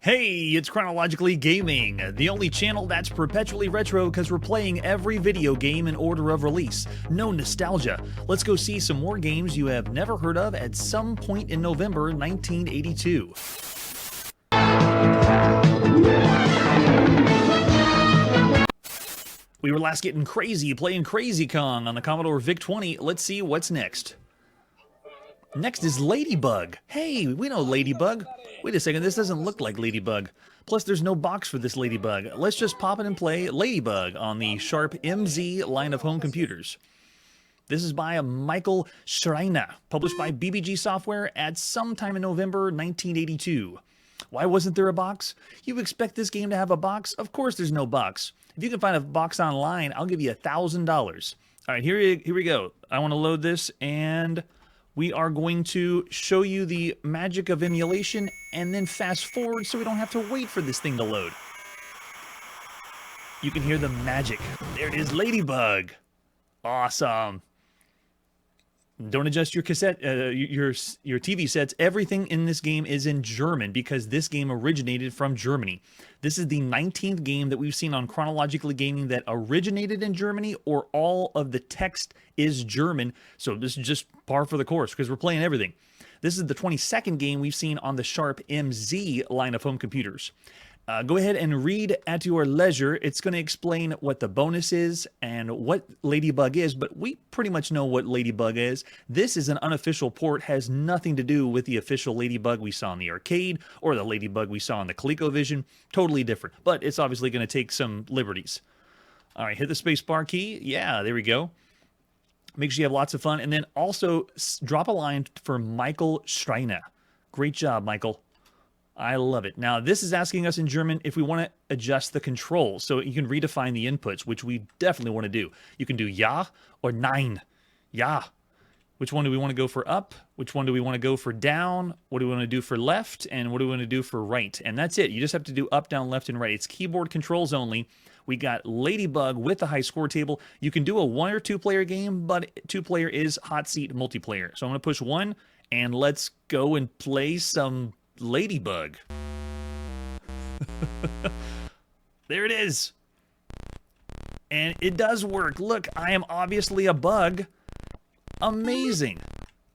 Hey, it's Chronologically Gaming, the only channel that's perpetually retro because we're playing every video game in order of release. No nostalgia. Let's go see some more games you have never heard of at some point in November 1982. We were last getting crazy playing Crazy Kong on the Commodore VIC-20. Let's see what's next. Next is Ladybug. Hey, we know Ladybug. Wait a second, this doesn't look like Ladybug. Plus, there's no box for this Ladybug. Let's just pop it and play Ladybug on the Sharp MZ line of home computers. This is by Michael Schreiner, published by BBG Software at some time in November 1982. Why wasn't there a box? You expect this game to have a box? Of course there's no box. If you can find a box online, I'll give you $1,000. All right, here we go. I want to load this, and we are going to show you the magic of emulation and then fast forward so we don't have to wait for this thing to load. You can hear the magic. There it is, Ladybug. Awesome. Don't adjust your cassette, your TV sets. Everything in this game is in German because this game originated from Germany. This is the 19th game that we've seen on Chronologically Gaming that originated in Germany, or all of the text is German. So this is just par for the course because we're playing everything. This is the 22nd game we've seen on the Sharp MZ line of home computers. Go ahead and read at your leisure. It's going to explain what the bonus is and what Ladybug is, but we pretty much know what Ladybug is. This is an unofficial port, has nothing to do with the official Ladybug we saw in the arcade or the Ladybug we saw in the ColecoVision. Totally different, but it's obviously going to take some liberties. All right, hit the space bar key. Yeah, there we go. Make sure you have lots of fun, and then also drop a line for Michael Schreiner. Great job, Michael. I love it. Now, this is asking us in German if we want to adjust the controls. So you can redefine the inputs, which we definitely want to do. You can do Ja or Nein. Ja. Which one do we want to go for up? Which one do we want to go for down? What do we want to do for left? And what do we want to do for right? And that's it. You just have to do up, down, left, and right. It's keyboard controls only. We got Ladybug with the high score table. You can do a 1 or 2 player game, but 2 player is hot seat multiplayer. So I'm going to push 1, and let's go and play some Ladybug. There it is. And it does work. Look, I am obviously a bug. Amazing.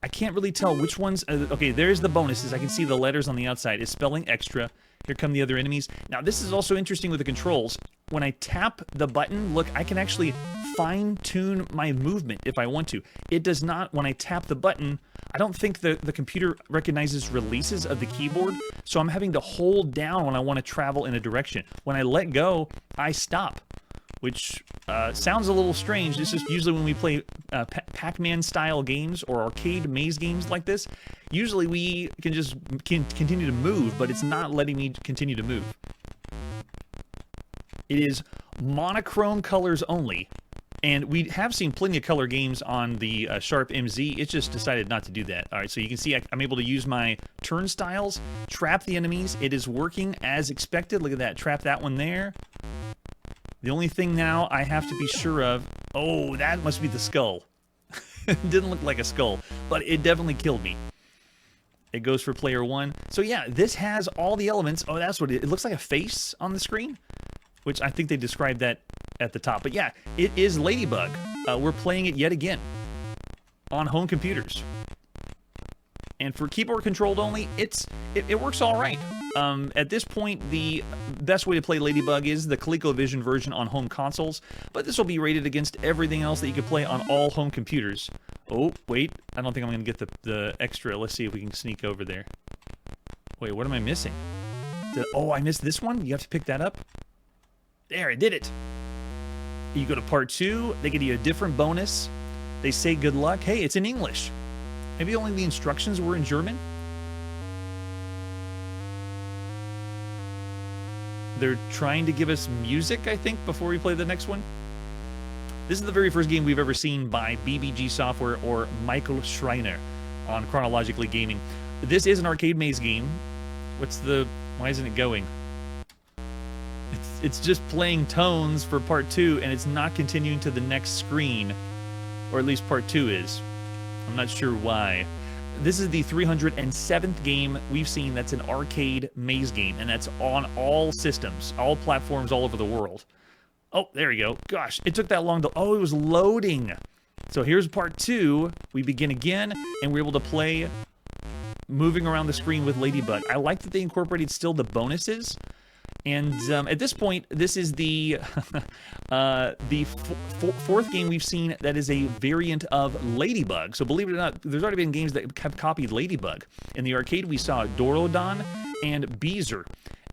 I can't really tell which ones. Okay, there's the bonuses. I can see the letters on the outside. It's spelling extra. Here come the other enemies. Now, this is also interesting with the controls. When I tap the button, look, I can actually fine-tune my movement if I want to. It does not, when I tap the button, I don't think the computer recognizes releases of the keyboard, so I'm having to hold down when I want to travel in a direction. When I let go, I stop, which sounds a little strange. This is usually when we play Pac-Man style games or arcade maze games like this. Usually we can just continue to move, but it's not letting me continue to move. It is monochrome colors only. And we have seen plenty of color games on the Sharp MZ. It just decided not to do that. All right, so you can see I'm able to use my turnstiles, trap the enemies. It is working as expected. Look at that. Trap that one there. The only thing now I have to be sure of... Oh, that must be the skull. It didn't look like a skull, but it definitely killed me. It goes for player 1. So yeah, this has all the elements. Oh, that's what it looks like, a face on the screen, which I think they described that at the top. But yeah, it is Ladybug. We're playing it yet again on home computers. And for keyboard controlled only, it works all right. At this point, the best way to play Ladybug is the ColecoVision version on home consoles, but this will be rated against everything else that you can play on all home computers. Oh, wait, I don't think I'm going to get the extra. Let's see if we can sneak over there. Wait, what am I missing? Oh, I missed this one? You have to pick that up? There, I did it. You go to part 2, they give you a different bonus. They say good luck. Hey, it's in English. Maybe only the instructions were in German? They're trying to give us music, I think, before we play the next one. This is the very first game we've ever seen by BBG Software or Michael Schreiner on Chronologically Gaming. This is an arcade maze game. Why isn't it going? It's just playing tones for part 2, and it's not continuing to the next screen. Or at least part 2 is. I'm not sure why. This is the 307th game we've seen that's an arcade maze game, and that's on all systems, all platforms all over the world. Oh, there you go. Gosh, it took that long to... Oh, it was loading. So here's part 2. We begin again, and we're able to play moving around the screen with Ladybug. I like that they incorporated still the bonuses. And at this point, this is the fourth game we've seen that is a variant of Ladybug. So believe it or not, there's already been games that have copied Ladybug. In the arcade, we saw Dorodon and Beezer.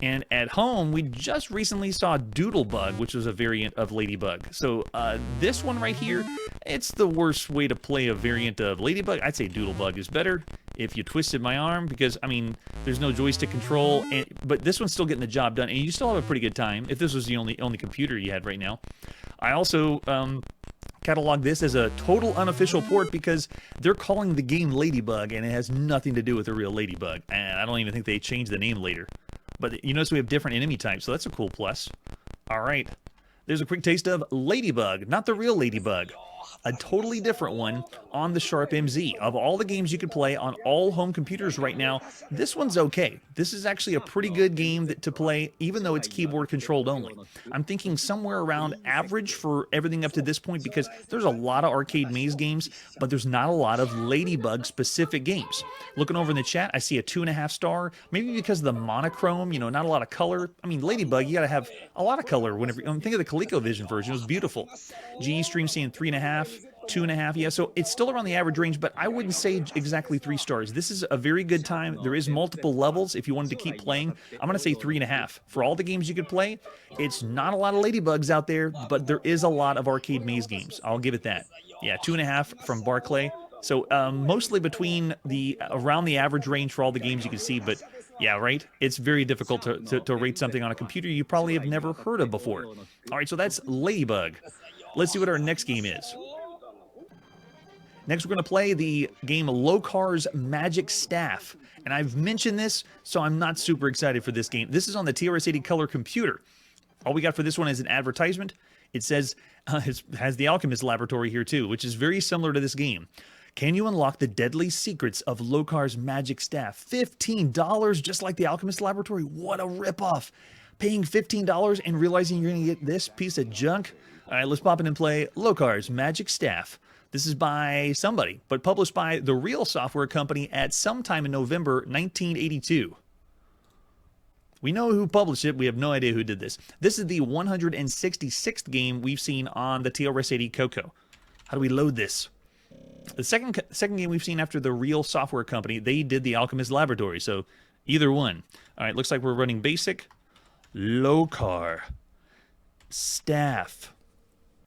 And at home, we just recently saw Doodlebug, which was a variant of Ladybug. So this one right here, it's the worst way to play a variant of Ladybug. I'd say Doodlebug is better if you twisted my arm, because, I mean, there's no joystick control, but this one's still getting the job done, and you still have a pretty good time if this was the only computer you had right now. I also catalog this as a total unofficial port because they're calling the game Ladybug, and it has nothing to do with the real Ladybug, and I don't even think they changed the name later. But you notice we have different enemy types, so that's a cool plus. All right, there's a quick taste of Ladybug, not the real Ladybug. A totally different one on the Sharp MZ. Of all the games you could play on all home computers right now, this one's okay. This is actually a pretty good game to play, even though it's keyboard controlled only. I'm thinking somewhere around average for everything up to this point, because there's a lot of arcade maze games, but there's not a lot of Ladybug specific games. Looking over in the chat, I see a 2.5 star, maybe because of the monochrome, you know, not a lot of color. I mean, Ladybug, you gotta have a lot of color. Whenever think of the ColecoVision version, it was beautiful. GE Stream saying 3.5. 2.5, yeah, so it's still around the average range, but I wouldn't say exactly 3 stars. This is a very good time. There is multiple levels if you wanted to keep playing. I'm going to say 3.5. For all the games you could play, it's not a lot of Ladybugs out there, but there is a lot of arcade maze games. I'll give it that. Yeah, 2.5 from Barclay. So mostly between around the average range for all the games you can see, but yeah, right? It's very difficult to rate something on a computer you probably have never heard of before. All right, so that's Ladybug. Let's see what our next game is. Next, we're going to play the game Lokar's Magic Staff. And I've mentioned this, so I'm not super excited for this game. This is on the TRS-80 color computer. All we got for this one is an advertisement. It says, it has the Alchemist Laboratory here too, which is very similar to this game. Can you unlock the deadly secrets of Lokar's Magic Staff? $15, just like the Alchemist Laboratory? What a ripoff. Paying $15 and realizing you're going to get this piece of junk? All right, let's pop in and play Lokar's Magic Staff. This is by somebody, but published by the Real Software Company at some time in November 1982. We know who published it. We have no idea who did this. This is the 166th game we've seen on the TRS-80 Coco. How do we load this? The second game we've seen after the Real Software Company, they did the Alchemist Laboratory, so either one. All right, looks like we're running basic. Lokar. Staff.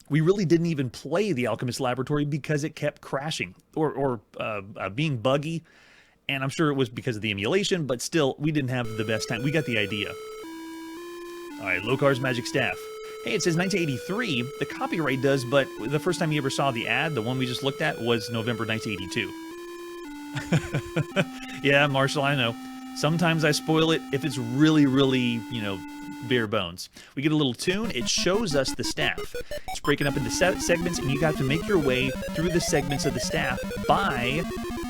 We really didn't even play the Alchemist Laboratory because it kept crashing or being buggy. And I'm sure it was because of the emulation, but still, we didn't have the best time. We got the idea. All right, Lokar's Magic Staff. Hey, it says 1983. The copyright does, but the first time you ever saw the ad, the one we just looked at, was November 1982. Yeah, Marshall, I know. Sometimes I spoil it if it's really, really, you know, bare bones. We get a little tune. It shows us the staff. It's breaking up into segments, and you got to make your way through the segments of the staff by,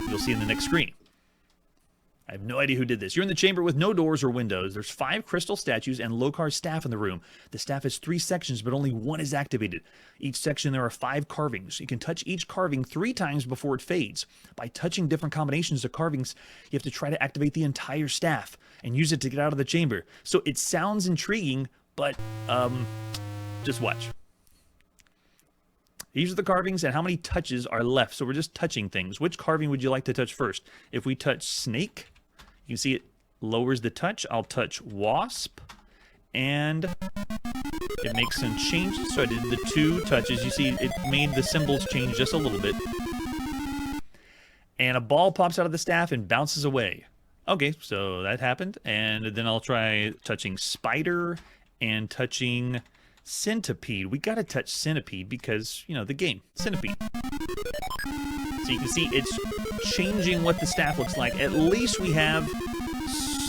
you'll see in the next screen. I have no idea who did this. You're in the chamber with no doors or windows. There's 5 crystal statues and Lokar's staff in the room. The staff has 3 sections, but only 1 is activated. Each section there are 5 carvings. You can touch each carving 3 times before it fades. By touching different combinations of carvings, you have to try to activate the entire staff and use it to get out of the chamber. So it sounds intriguing, but just watch. These are the carvings and how many touches are left. So we're just touching things. Which carving would you like to touch first? If we touch snake, you can see it lowers the touch. I'll touch wasp, and it makes some changes. So I did the 2 touches. You see it made the symbols change just a little bit. And a ball pops out of the staff and bounces away. Okay, so that happened. And then I'll try touching spider and touching centipede. We gotta touch centipede because, you know, the game. Centipede. So you can see it's changing what the staff looks like. At least we have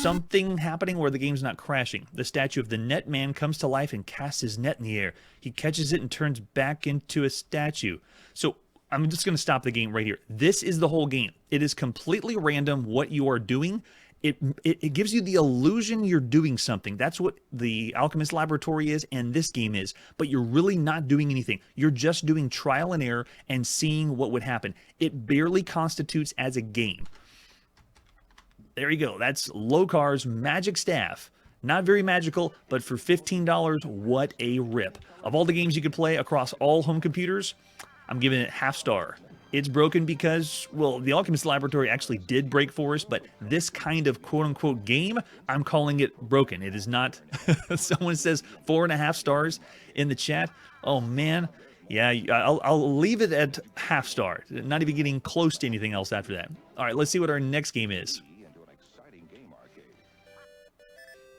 something happening where the game's not crashing. The statue of the net man comes to life and casts his net in the air. He catches it and turns back into a statue. So I'm just going to stop the game right here. This is the whole game. It is completely random what you are doing. It gives you the illusion you're doing something. That's what the Alchemist Laboratory is and this game is. But you're really not doing anything. You're just doing trial and error and seeing what would happen. It barely constitutes as a game. There you go. That's Lokar's Magic Staff. Not very magical, but for $15, what a rip. Of all the games you could play across all home computers, I'm giving it half star. It's broken because, well, the Alchemist Laboratory actually did break for us, but this kind of quote-unquote game, I'm calling it broken. It is not. Someone says 4.5 stars in the chat. Oh, man. Yeah, I'll leave it at half star. Not even getting close to anything else after that. All right, let's see what our next game is.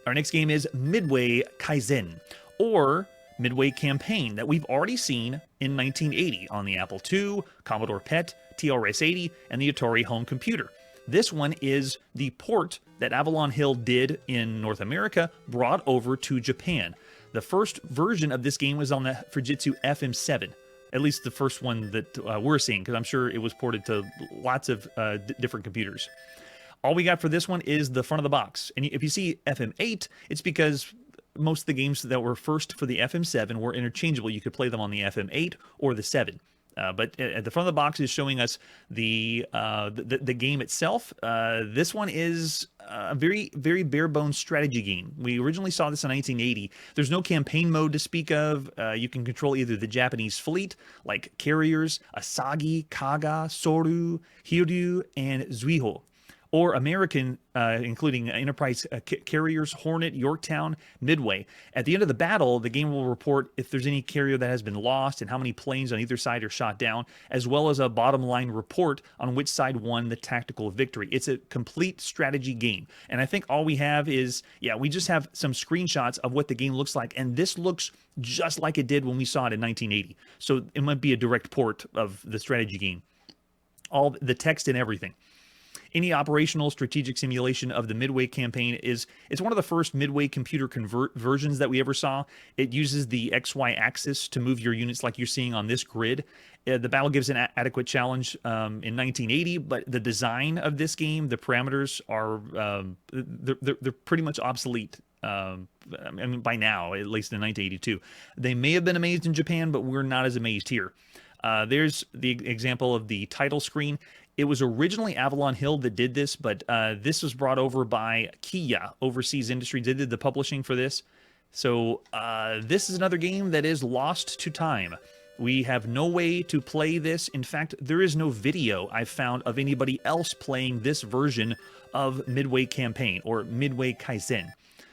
Our next game is Midway Kaisen, or Midway Campaign, that we've already seen in 1980 on the Apple II, Commodore PET, TRS-80, and the Atari home computer. This one is the port that Avalon Hill did in North America, brought over to Japan. The first version of this game was on the Fujitsu FM7, at least the first one that we're seeing, because I'm sure it was ported to lots of different computers. All we got for this one is the front of the box. And if you see FM8, it's because most of the games that were first for the FM7 were interchangeable. You could play them on the FM8 or the 7. But at the front of the box is showing us the game itself. This one is a very, very bare-bones strategy game. We originally saw this in 1980. There's no campaign mode to speak of. You can control either the Japanese fleet, like carriers, Asagi, Kaga, Soru, Hiryu, and Zuiho, or American, including Enterprise carriers, Hornet, Yorktown, Midway. At the end of the battle, the game will report if there's any carrier that has been lost and how many planes on either side are shot down, as well as a bottom line report on which side won the tactical victory. It's a complete strategy game. And I think all we have is, we just have some screenshots of what the game looks like. And this looks just like it did when we saw it in 1980. So it might be a direct port of the strategy game. All the text and everything. Any operational strategic simulation of the Midway campaign it's one of the first Midway computer conversions that we ever saw. It uses the XY axis to move your units like you're seeing on this grid. The battle gives an adequate challenge in 1980, but the design of this game, the parameters are they're pretty much obsolete. I mean, by now, at least in 1982. They may have been amazed in Japan, but we're not as amazed here. There's the example of the title screen. It was originally Avalon Hill that did this, but this was brought over by Kia, Overseas Industries. They did the publishing for this. So this is another game that is lost to time. We have no way to play this. In fact, there is no video I've found of anybody else playing this version of Midway Campaign or Midway Kaisen.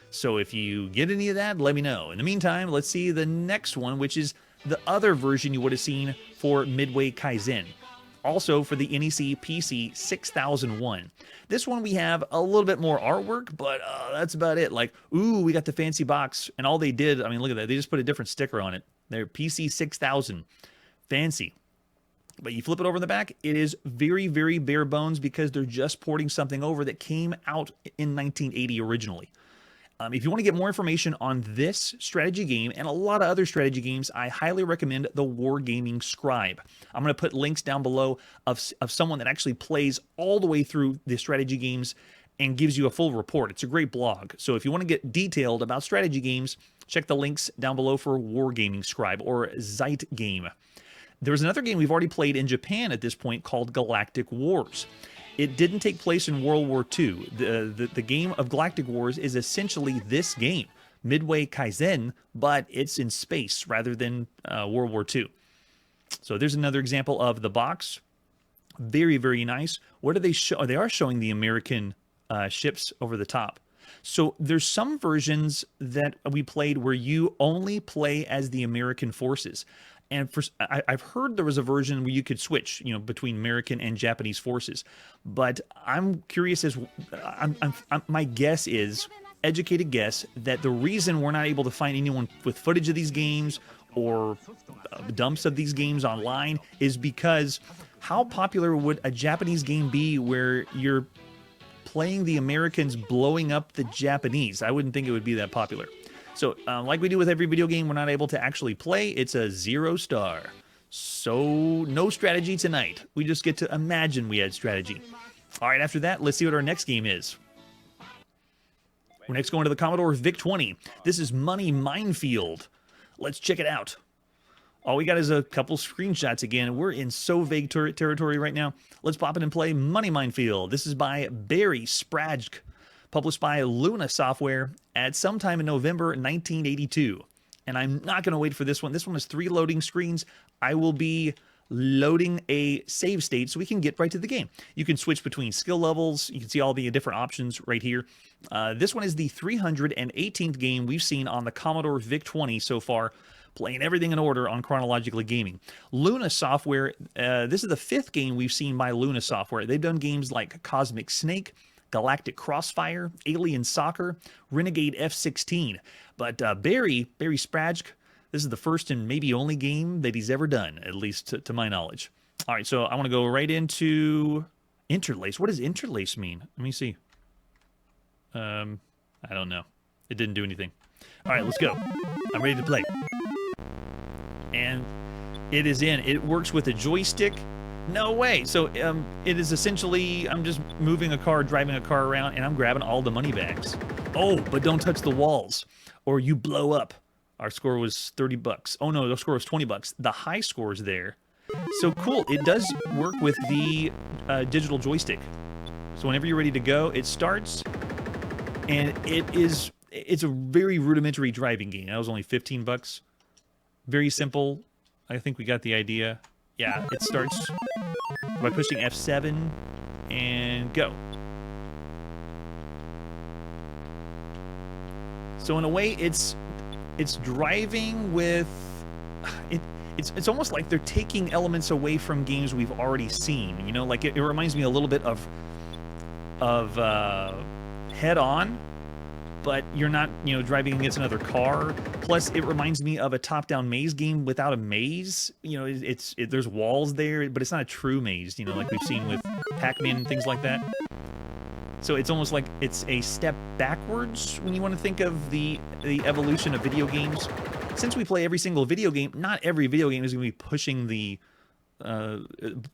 So if you get any of that, let me know. In the meantime, let's see the next one, which is the other version you would have seen for Midway Kaisen. Also for the NEC PC 6001. This one we have a little bit more artwork, but that's about it. Like, ooh, we got the fancy box. And all they did, I mean, look at that. They just put a different sticker on it. They're PC 6000. Fancy. But you flip it over in the back, it is very, very bare bones because they're just porting something over that came out in 1980 originally. If you want to get more information on this strategy game and a lot of other strategy games, I highly recommend the Wargaming Scribe. I'm going to put links down below of someone that actually plays all the way through the strategy games and gives you a full report. It's a great blog. So if you want to get detailed about strategy games, check the links down below for Wargaming Scribe or Zeit Game. There's another game we've already played in Japan at this point called Galactic Wars. It didn't take place in World War II. The game of Galactic Wars is essentially this game, Midway Kaisen, but it's in space rather than World War II. So there's another example of the box. Very, very nice. What do they show? They are showing the American ships over the top. So there's some versions that we played where you only play as the American forces. And I've heard there was a version where you could switch, between American and Japanese forces. But I'm curious my guess is, educated guess, that the reason we're not able to find anyone with footage of these games or dumps of these games online is because how popular would a Japanese game be where you're playing the Americans blowing up the Japanese? I wouldn't think it would be that popular. So, like we do with every video game we're not able to actually play, it's a 0 star. So, no strategy tonight. We just get to imagine we had strategy. All right, after that, let's see what our next game is. We're next going to the Commodore VIC-20. This is Money Minefield. Let's check it out. All we got is a couple screenshots again. We're in so vague territory right now. Let's pop in and play Money Minefield. This is by Barry Sprajk, published by Luna Software at sometime in November 1982. And I'm not going to wait for this one. This one has 3 loading screens. I will be loading a save state so we can get right to the game. You can switch between skill levels. You can see all the different options right here. This one is the 318th game we've seen on the Commodore VIC-20 so far, playing everything in order on Chronologically Gaming. Luna Software, this is the 5th game we've seen by Luna Software. They've done games like Cosmic Snake, Galactic Crossfire, Alien Soccer, Renegade F-16. But Barry Sprajk, this is the first and maybe only game that he's ever done, at least to my knowledge. All right, so I want to go right into interlace. What does interlace mean? Let me see. I don't know. It didn't do anything. All right, let's go. I'm ready to play. And it is in. It works with a joystick. No way. So it is essentially, I'm just moving a car, driving a car around, and I'm grabbing all the money bags. Oh, but don't touch the walls or you blow up. Our score was 30 bucks. Oh no, the score was 20 bucks. The high score is there. So cool. It does work with the digital joystick. So whenever you're ready to go, it starts, and it's a very rudimentary driving game. That was only 15 bucks. Very simple. I think we got the idea. Yeah, it starts by pushing F7 and go. So in a way, it's driving with it's almost like they're taking elements away from games we've already seen. You know, like it reminds me a little bit of Head On, but you're not, you know, driving against another car. Plus, it reminds me of a top-down maze game without a maze. You know, there's walls there, but it's not a true maze. You know, like we've seen with Pac-Man and things like that. So it's almost like it's a step backwards when you want to think of the evolution of video games. Since we play every single video game, not every video game is going to be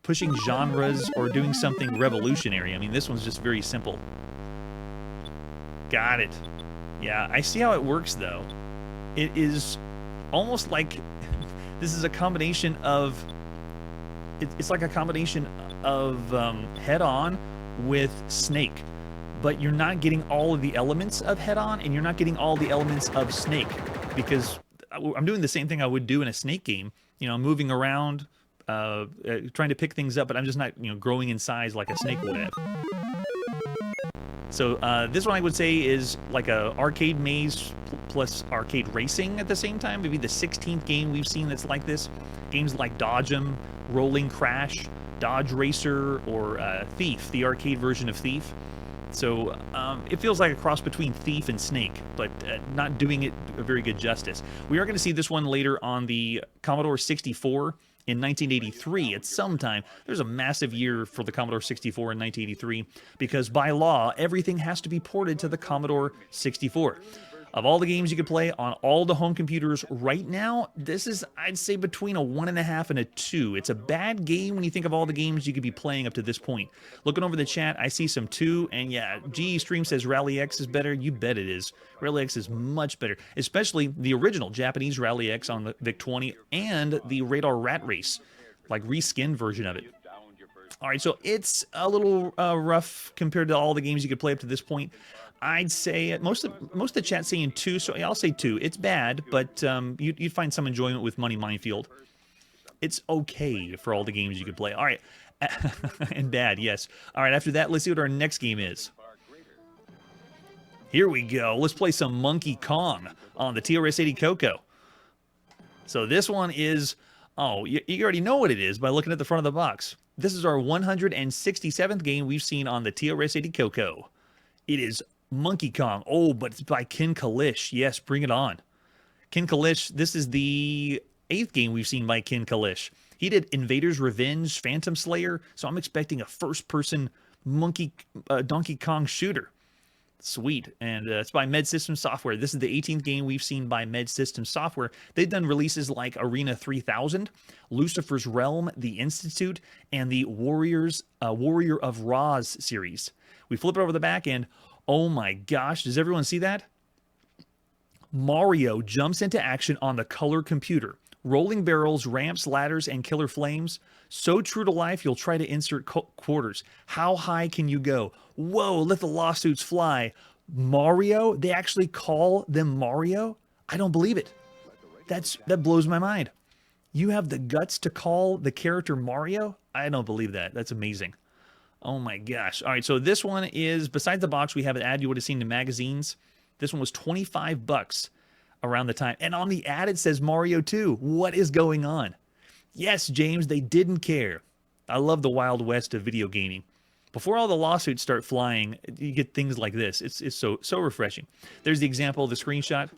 pushing genres or doing something revolutionary. I mean, this one's just very simple. Got it. Yeah, I see how it works, though. It is almost like this is a combination of... It's like a combination of Head On with Snake. But you're not getting all of the elements of Head On, and you're not getting all the elements of Snake, because I'm doing the same thing I would do in a Snake game. You know, I'm moving around, trying to pick things up, but I'm just not, you know, growing in size like a Snake would have. So this one I would say is like a arcade maze plus arcade racing at the same time. Maybe the 16th game we've seen that's like this. Games like Dodge 'em, Rolling Crash, Dodge Racer, or Thief, the arcade version of Thief. So it feels like a cross between Thief and Snake, but not doing it a very good justice. We are going to see this one later on the Commodore 64 in 1983 at some time. There's a massive year for the Commodore 64 in 1983 because by law, everything has to be ported to the Commodore 64. Of all the games you could play on all the home computers right now, this is, I'd say, between a 1.5 and a 2. It's a bad game when you think of all the games you could be playing up to this point. Looking over the chat, I see some 2, and yeah, GE Stream says Rally X is better. You bet it is. Rally X is much better, especially the original Japanese Rally X on the VIC-20 and the Radar Rat Race, like reskinned version of it. All right, so it's a little rough compared to all the games you could play up to this point. I'd say most of the chat saying 2, so I'll say 2. It's bad, but you'd find some enjoyment with Money Minefield. It's okay for all the games you could play. All right, and bad, yes. All right, after that, let's see what our next game is. Here we go. Let's play some Monkey Kong on the TRS-80 Coco. So this one is, oh, you already know what it is by looking at the front of the box. This is our 167th game we've seen on the TRS-80 Coco. It is Monkey Kong. Oh, but it's by Ken Kalish. Yes, bring it on. Ken Kalish, this is the 8th game we've seen by Ken Kalish. He did Invader's Revenge, Phantom Slayer, so I'm expecting a first-person Donkey Kong shooter. Sweet. And it's by Med System Software. This is the 18th game we've seen by Med System Software. They've done releases like Arena 3000, Lucifer's Realm, The Institute, and the Warrior of Roz series. We flip it over the back and oh my gosh, does everyone see that? Mario jumps into action on the color computer. Rolling barrels, ramps, ladders, and killer flames. So true to life, you'll try to insert quarters. How high can you go? Whoa, let the lawsuits fly. Mario? They actually call them Mario? I don't believe it. That blows my mind. You have the guts to call the character Mario? I don't believe that. That's amazing. Oh my gosh. All right, so this one is, besides the box, we have an ad you would have seen in magazines. This one was $25 around the time. And on the ad, it says Mario 2. What is going on? Yes, James, they didn't care. I love the Wild West of video gaming. Before all the lawsuits start flying, you get things like this. It's so refreshing. There's the example of the screenshot.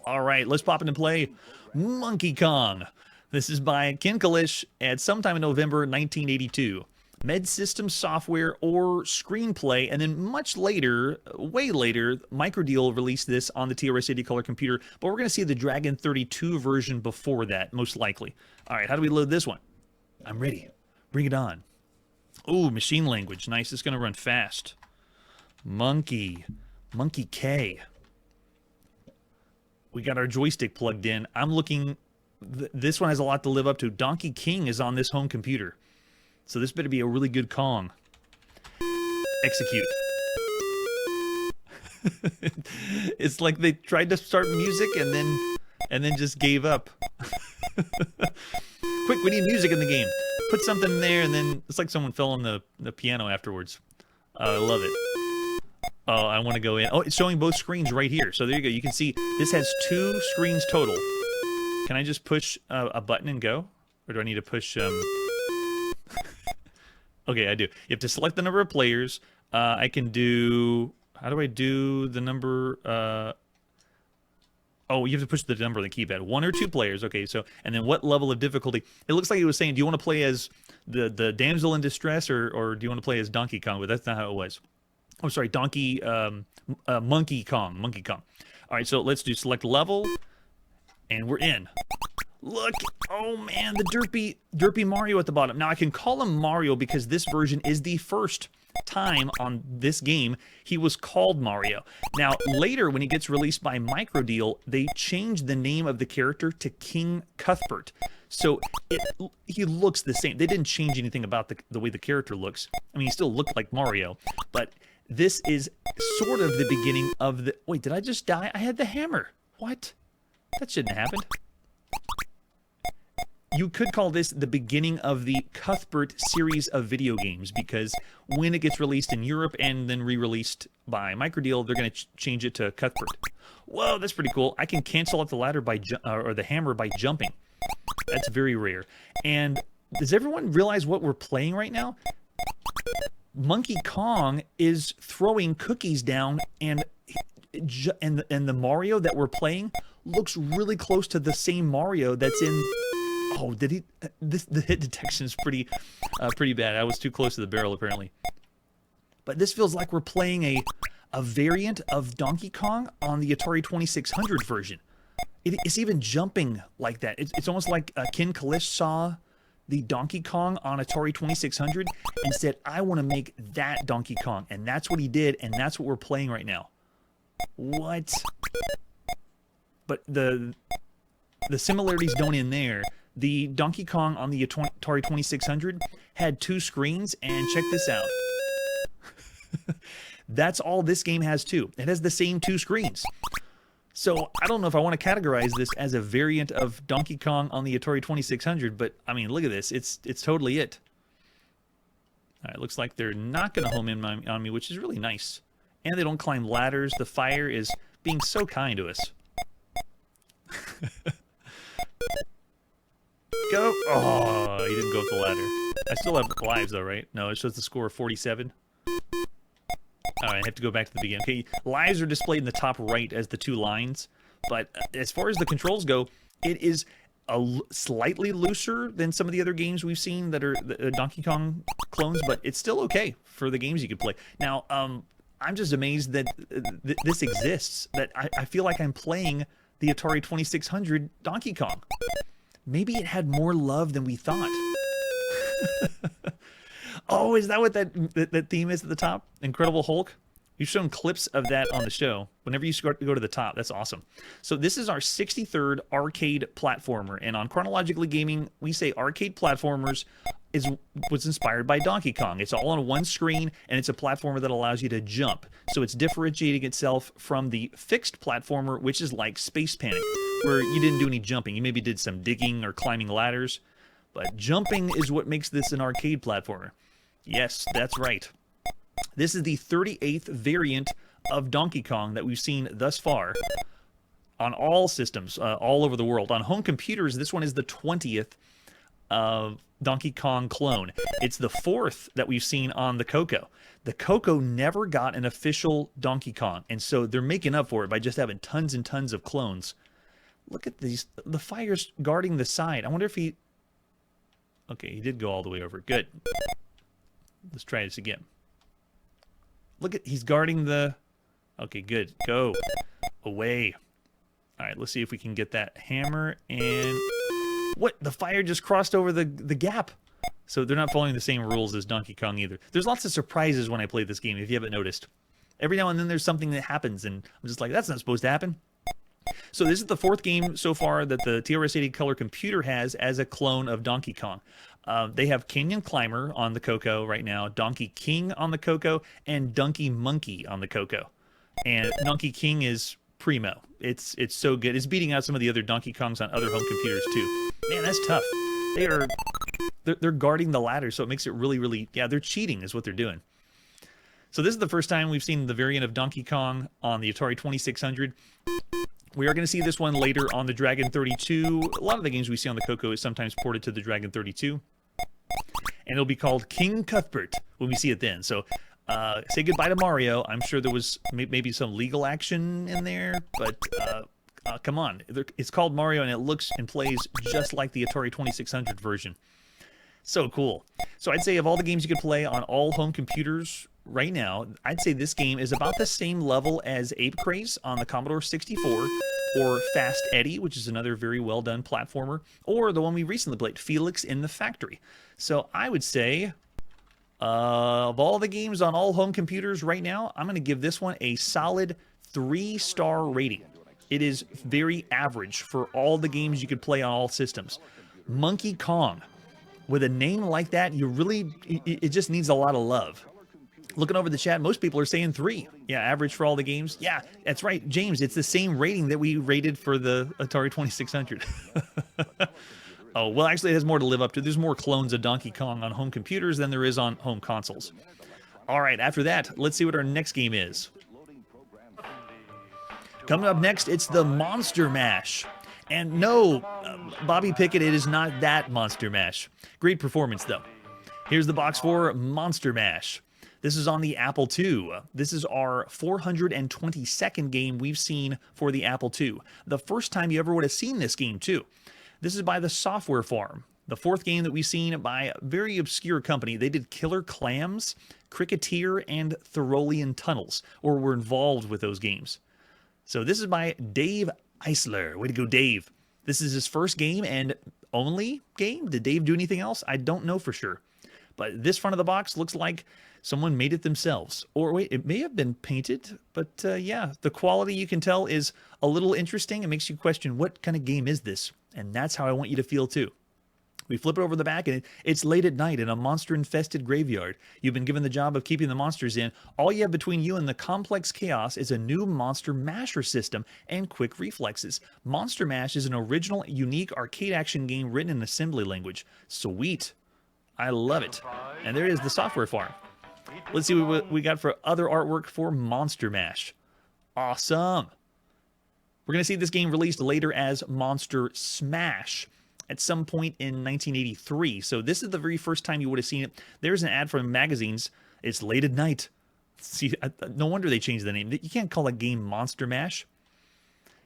All right, let's pop into play. Monkey Kong. This is by Ken Kalish at sometime in November 1982. Med System Software or Screenplay, and then much later, way later, Microdeal released this on the TRS-80 color computer, but we're going to see the Dragon 32 version before that, most likely. All right, how do we load this one? I'm ready. Bring it on. Ooh, machine language. Nice. It's going to run fast. Monkey K. We got our joystick plugged in. I'm looking... This one has a lot to live up to. Donkey King is on this home computer. So this better be a really good Kong. Execute. It's like they tried to start music and then just gave up. Quick, we need music in the game. Put something in there, and then it's like someone fell on the piano afterwards. I love it. Oh, I want to go in. Oh, it's showing both screens right here. So there you go. You can see this has 2 screens total. Can I just push a button and go? Or do I need to push... Okay, I do. You have to select the number of players. I can do... How do I do the number... Oh, you have to push the number on the keypad. 1 or 2 players. Okay, so... And then what level of difficulty? It looks like it was saying, do you want to play as the damsel in distress or do you want to play as Donkey Kong? But that's not how it was. Oh, sorry, Monkey Kong. Monkey Kong. All right, so let's do select level. And we're in. Look, oh man, the derpy Mario at the bottom. Now I can call him Mario because this version is the first time on this game he was called Mario. Now later when he gets released by Microdeal, they changed the name of the character to King Cuthbert. So he looks the same. They didn't change anything about the way the character looks. I mean, he still looked like Mario, but this is sort of the beginning of the... Wait, did I just die? I had the hammer. What? That shouldn't have happened. You could call this the beginning of the Cuthbert series of video games because when it gets released in Europe and then re-released by Microdeal, they're going to change it to Cuthbert. Whoa, that's pretty cool. I can cancel out the ladder by or the hammer by jumping. That's very rare. And does everyone realize what we're playing right now? Monkey Kong is throwing cookies down, and the Mario that we're playing looks really close to the same Mario that's in... Oh, did he? The hit detection is pretty bad. I was too close to the barrel, apparently. But this feels like we're playing a variant of Donkey Kong on the Atari 2600 version. It's even jumping like that. It's almost like Ken Kalish saw the Donkey Kong on Atari 2600 and said, I want to make that Donkey Kong. And that's what he did, and that's what we're playing right now. What? But the similarities don't end there. The Donkey Kong on the Atari 2600 had 2 screens, and check this out. That's all this game has too. It has the same 2 screens. So I don't know if I want to categorize this as a variant of Donkey Kong on the Atari 2600, but I mean, look at this. It's totally it. All right, looks like they're not going to home in on me, which is really nice. And they don't climb ladders. The fire is being so kind to us. Go. Oh, he didn't go up the ladder. I still have lives, though, right? No, it shows the score of 47. All right, I have to go back to the beginning. Okay, lives are displayed in the top right as the 2 lines. But as far as the controls go, it is slightly looser than some of the other games we've seen that are Donkey Kong clones, but it's still okay for the games you could play. Now, I'm just amazed that this exists, that I feel like I'm playing the Atari 2600 Donkey Kong. Maybe it had more love than we thought. Oh, is that what that theme is at the top? Incredible Hulk? You've shown clips of that on the show. Whenever you go to the top, that's awesome. So this is our 63rd arcade platformer. And on Chronologically Gaming, we say arcade platformers was inspired by Donkey Kong. It's all on one screen, and it's a platformer that allows you to jump. So it's differentiating itself from the fixed platformer, which is like Space Panic, where you didn't do any jumping. You maybe did some digging or climbing ladders. But jumping is what makes this an arcade platformer. Yes, that's right. This is the 38th variant of Donkey Kong that we've seen thus far on all systems, all over the world. On home computers, this one is the 20th Donkey Kong clone. It's the 4th that we've seen on the Coco. The Coco never got an official Donkey Kong, and so they're making up for it by just having tons and tons of clones. Look at these. The fire's guarding the side. I wonder if he... Okay, he did go all the way over. Good. Let's try this again. Look at, he's guarding the... Okay, good. Go. Away. All right, let's see if we can get that hammer and... What? The fire just crossed over the gap. So they're not following the same rules as Donkey Kong either. There's lots of surprises when I play this game, if you haven't noticed. Every now and then there's something that happens, and I'm just like, that's not supposed to happen. So this is the 4th game so far that the TRS-80 color computer has as a clone of Donkey Kong. They have Canyon Climber on the Coco right now, Donkey King on the Coco, and Donkey Monkey on the Coco. And Donkey King is primo. It's so good. It's beating out some of the other Donkey Kongs on other home computers too. Man, that's tough. They're guarding the ladder, so it makes it really, yeah, they're cheating is what they're doing. So this is the first time we've seen the variant of Donkey Kong on the Atari 2600. We are going to see this one later on the Dragon 32. A lot of the games we see on the Coco is sometimes ported to the Dragon 32. And it'll be called King Cuthbert when we see it then. So say goodbye to Mario. I'm sure there was maybe some legal action in there, but come on. It's called Mario, and it looks and plays just like the Atari 2600 version. So cool. So I'd say of all the games you could play on all home computers right now, I'd say this game is about the same level as Ape Craze on the Commodore 64, or Fast Eddie, which is another very well done platformer, or the one we recently played, Felix in the Factory. So I would say of all the games on all home computers right now, I'm going to give this one a solid 3-star rating. It is very average for all the games you could play on all systems. Monkey Kong. With a name like that, it just needs a lot of love. Looking over the chat, most people are saying 3. Yeah, average for all the games. Yeah, that's right, James. It's the same rating that we rated for the Atari 2600. Oh, well, actually, it has more to live up to. There's more clones of Donkey Kong on home computers than there is on home consoles. All right, after that, let's see what our next game is. Coming up next, it's the Monster Mash. And no, Bobby Pickett, it is not that Monster Mash. Great performance, though. Here's the box for Monster Mash. This is on the Apple II. This is our 422nd game we've seen for the Apple II. The first time you ever would have seen this game, too. This is by the Software Farm. The 4th game that we've seen by a very obscure company. They did Killer Clams, Cricketeer, and Thorolian Tunnels, or were involved with those games. So this is by Dave Eisler. Way to go, Dave. This is his first game and only game. Did Dave do anything else? I don't know for sure. But this front of the box looks like someone made it themselves. Or wait, it may have been painted. But yeah, the quality you can tell is a little interesting. It makes you question, what kind of game is this? And that's how I want you to feel too. We flip it over the back, and it's late at night in a monster-infested graveyard. You've been given the job of keeping the monsters in. All you have between you and the complex chaos is a new Monster Masher system and quick reflexes. Monster Mash is an original, unique arcade action game written in assembly language. Sweet. I love it. And there is the Software Farm. Let's see what we got for other artwork for Monster Mash. Awesome. We're going to see this game released later as Monster Smash at some point in 1983. So this is the very first time you would have seen it. There's an ad from magazines. It's late at night. See, no wonder they changed the name. You can't call a game Monster Mash.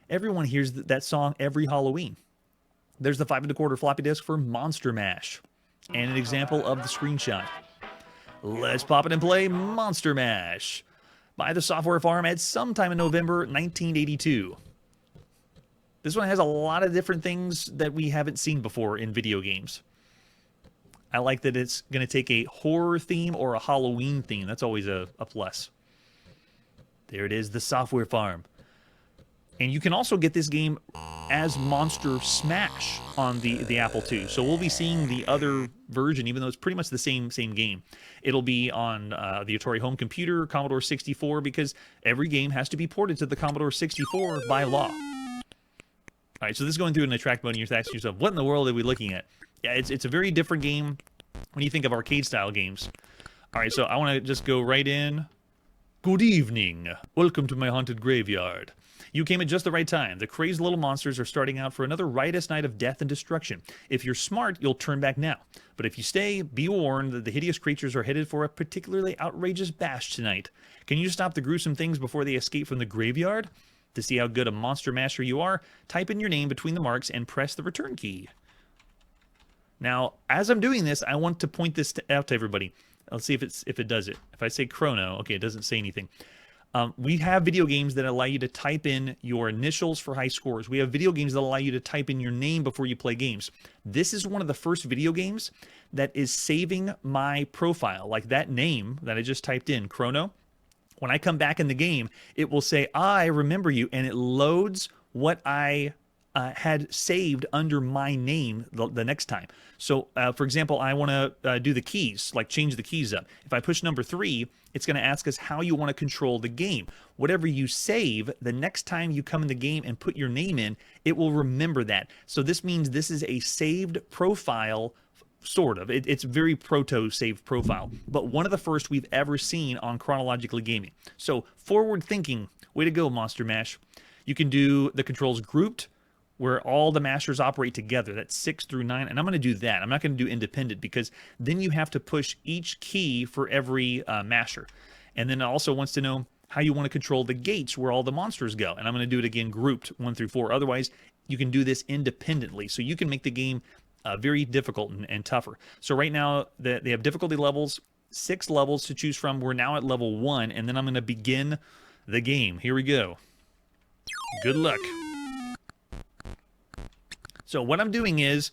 Everyone hears that song every Halloween. There's the 5 1/4 floppy disk for Monster Mash. And an example of the screenshot. Let's pop it and play Monster Mash. by the software farm at sometime in November 1982. This one has a lot of different things that we haven't seen before in video games. I like that it's going to take a horror theme or a Halloween theme. That's always a plus. There it is, the software farm. And you can also get this game as Monster Smash on the Apple II. So we'll be seeing the other version, even though it's pretty much the same game. It'll be on the Atari home computer, Commodore 64, because every game has to be ported to the Commodore 64 by law. All right, so this is going through an attract mode, and you're asking yourself, what in the world are we looking at? Yeah, it's a very different game when you think of arcade-style games. All right, so I want to just go right in. Good evening. Welcome to my haunted graveyard. You came at just the right time. The crazed little monsters are starting out for another riotous night of death and destruction. If you're smart, you'll turn back now. But if you stay, be warned that the hideous creatures are headed for a particularly outrageous bash tonight. Can you stop the gruesome things before they escape from the graveyard? To see how good a monster master you are, type in your name between the marks and press the return key. Now, as I'm doing this, I want to point this out to everybody. Let's see if it does it. If I say chrono, okay, it doesn't say anything. We have video games that allow you to type in your initials for high scores. We have video games that allow you to type in your name before you play games. This is one of the first video games that is saving my profile, like that name that I just typed in, chrono. When I come back in the game, it will say, I remember you, and it loads what I had saved under my name the next time. So, for example, I want to do the keys, like change the keys up. If I push number 3, it's going to ask us how you want to control the game. Whatever you save, the next time you come in the game and put your name in, it will remember that. So this means this is a saved profile, sort of. It's very proto-saved profile, but one of the first we've ever seen on Chronologically Gaming. So forward thinking, way to go, Monster Mash. You can do the controls grouped, where all the mashers operate together. That's 6 through 9, and I'm going to do that. I'm not going to do independent, because then you have to push each key for every masher. And then it also wants to know how you want to control the gates where all the monsters go. And I'm going to do it again grouped 1 through 4. Otherwise, you can do this independently. So you can make the game very difficult and tougher. So right now, they have difficulty levels, 6 levels to choose from. We're now at level 1, and then I'm going to begin the game. Here we go. Good luck. So what I'm doing is,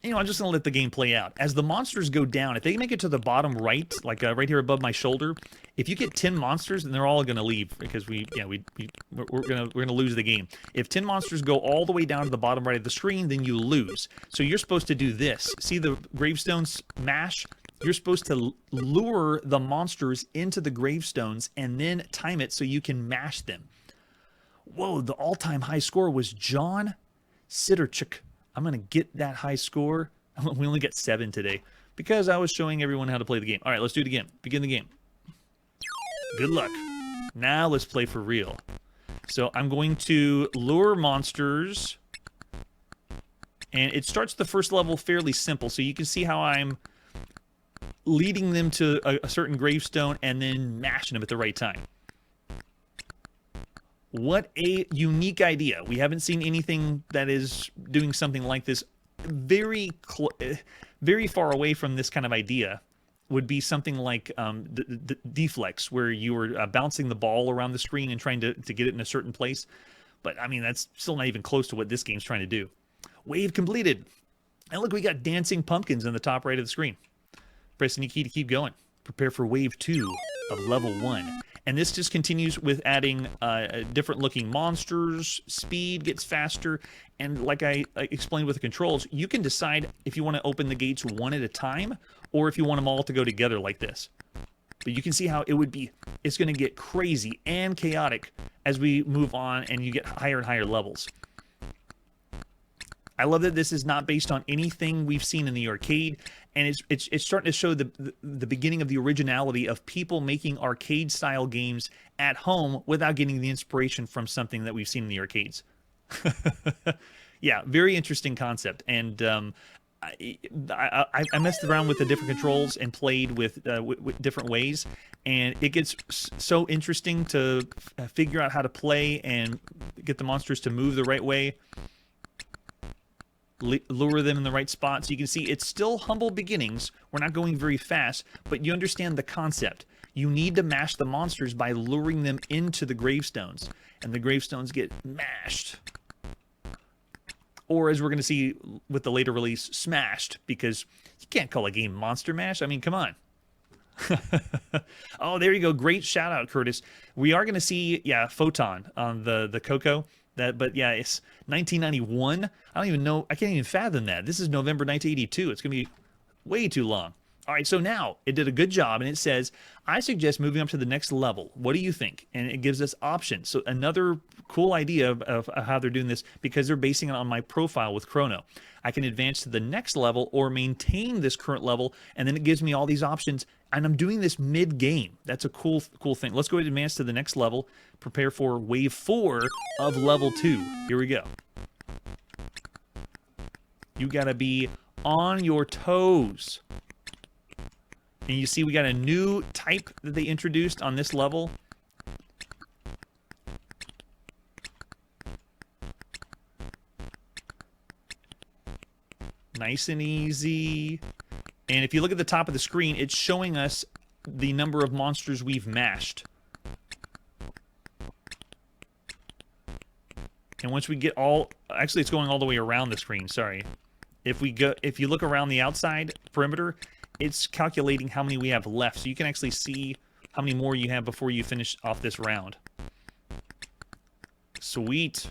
I'm just going to let the game play out. As the monsters go down, if they make it to the bottom right, like right here above my shoulder, if you get 10 monsters, then they're all going to leave, because we're going to lose the game. If 10 monsters go all the way down to the bottom right of the screen, then you lose. So you're supposed to do this. See the gravestones mash? You're supposed to lure the monsters into the gravestones and then time it so you can mash them. Whoa, the all-time high score was John Sidorchuk. I'm going to get that high score. We only got 7 today because I was showing everyone how to play the game. All right, let's do it again. Begin the game. Good luck. Now let's play for real. So I'm going to lure monsters, and it starts the first level fairly simple. So you can see how I'm leading them to a certain gravestone and then mashing them at the right time. What a unique idea. We haven't seen anything that is doing something like this. Very far away from this kind of idea would be something like the Deflex, where you were bouncing the ball around the screen and trying to get it in a certain place. But, I mean, that's still not even close to what this game's trying to do. Wave completed. And look, we got dancing pumpkins in the top right of the screen. Press any key to keep going. Prepare for wave 2 of level 1. And this just continues with adding different looking monsters, speed gets faster, and like I explained with the controls, you can decide if you want to open the gates one at a time or if you want them all to go together like this. But you can see how it's going to get crazy and chaotic as we move on and you get higher and higher levels. I love that this is not based on anything we've seen in the arcade, and it's starting to show the beginning of the originality of people making arcade-style games at home without getting the inspiration from something that we've seen in the arcades. Yeah, very interesting concept, and I messed around with the different controls and played with different ways, and it gets so interesting to figure out how to play and get the monsters to move the right way. Lure them in the right spot. So you can see it's still humble beginnings. We're not going very fast, but you understand the concept. you need to mash the monsters by luring them into the gravestones, and the gravestones get mashed. Or, as we're going to see with the later release, smashed, because you can't call a game Monster Mash. I mean, come on. Oh, there you go. Great shout out, Curtis. We are going to see, yeah, Photon on the Coco. But yeah, it's 1991. I don't even know. I can't even fathom that. This is November 1982. It's going to be way too long. All right, so now it did a good job, and it says, I suggest moving up to the next level. What do you think? And it gives us options. So another cool idea of how they're doing this, because they're basing it on my profile with Chrono. I can advance to the next level or maintain this current level, and then it gives me all these options, and I'm doing this mid-game. That's a cool thing. Let's go ahead and advance to the next level. Prepare for wave 4 of level 2. Here we go. You gotta be on your toes. And you see we got a new type that they introduced on this level. Nice and easy. And if you look at the top of the screen, it's showing us the number of monsters we've mashed. And once we get all, actually it's going all the way around the screen, sorry. If you look around the outside perimeter, it's calculating how many we have left, so you can actually see how many more you have before you finish off this round. Sweet.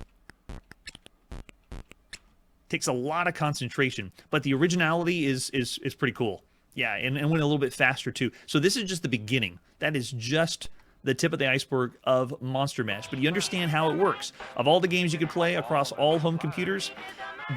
Takes a lot of concentration, but the originality is pretty cool. Yeah, and went a little bit faster too. So this is just the beginning. That is just the tip of the iceberg of Monster Mash, but you understand how it works. Of all the games you could play across all home computers,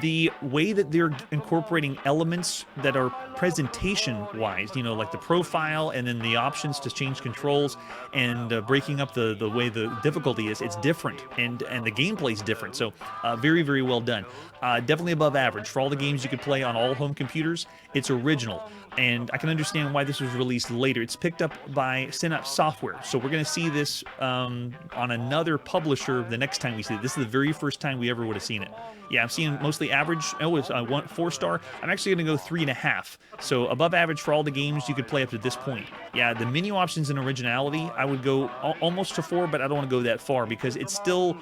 the way that they're incorporating elements that are presentation-wise, you know, like the profile and then the options to change controls and breaking up the way the difficulty is, it's different, and the gameplay's different. So very, very well done. Definitely above average. For all the games you could play on all home computers, it's original. And I can understand why this was released later. It's picked up by Synapse Software. So we're going to see this on another publisher the next time we see it. This is the very first time we ever would have seen it. Yeah, I'm seeing mostly average. Oh, it's 4-star. I'm actually going to go 3.5. So above average for all the games you could play up to this point. Yeah, the menu options and originality, I would go almost to 4, but I don't want to go that far because it's still,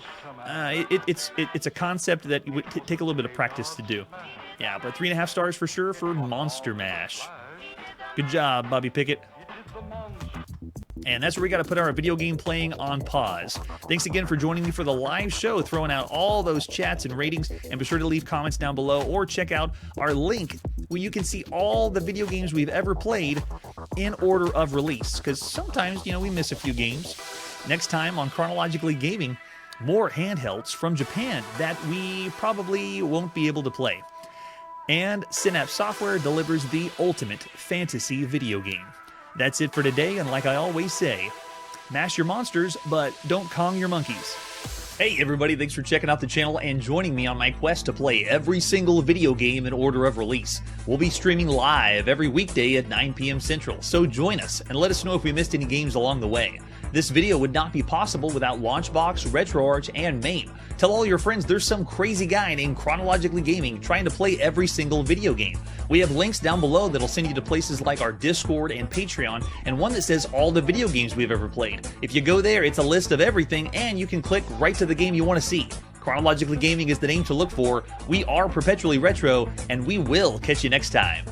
it's a concept that would take a little bit of practice to do. Yeah, but 3.5 stars for sure for Monster Mash. Good job, Bobby Pickett. And that's where we got to put our video game playing on pause. Thanks again for joining me for the live show, throwing out all those chats and ratings. And be sure to leave comments down below or check out our link where you can see all the video games we've ever played in order of release. Because sometimes, you know, we miss a few games. Next time on Chronologically Gaming, more handhelds from Japan that we probably won't be able to play. And Synapse Software delivers the ultimate fantasy video game. That's it for today, and like I always say, mash your monsters, but don't Kong your monkeys. Hey everybody, thanks for checking out the channel and joining me on my quest to play every single video game in order of release. We'll be streaming live every weekday at 9 p.m. Central, so join us and let us know if we missed any games along the way. This video would not be possible without Launchbox, RetroArch, and MAME. Tell all your friends there's some crazy guy named Chronologically Gaming trying to play every single video game. We have links down below that'll send you to places like our Discord and Patreon, and one that says all the video games we've ever played. If you go there, it's a list of everything, and you can click right to the game you want to see. Chronologically Gaming is the name to look for. We are perpetually retro, and we will catch you next time.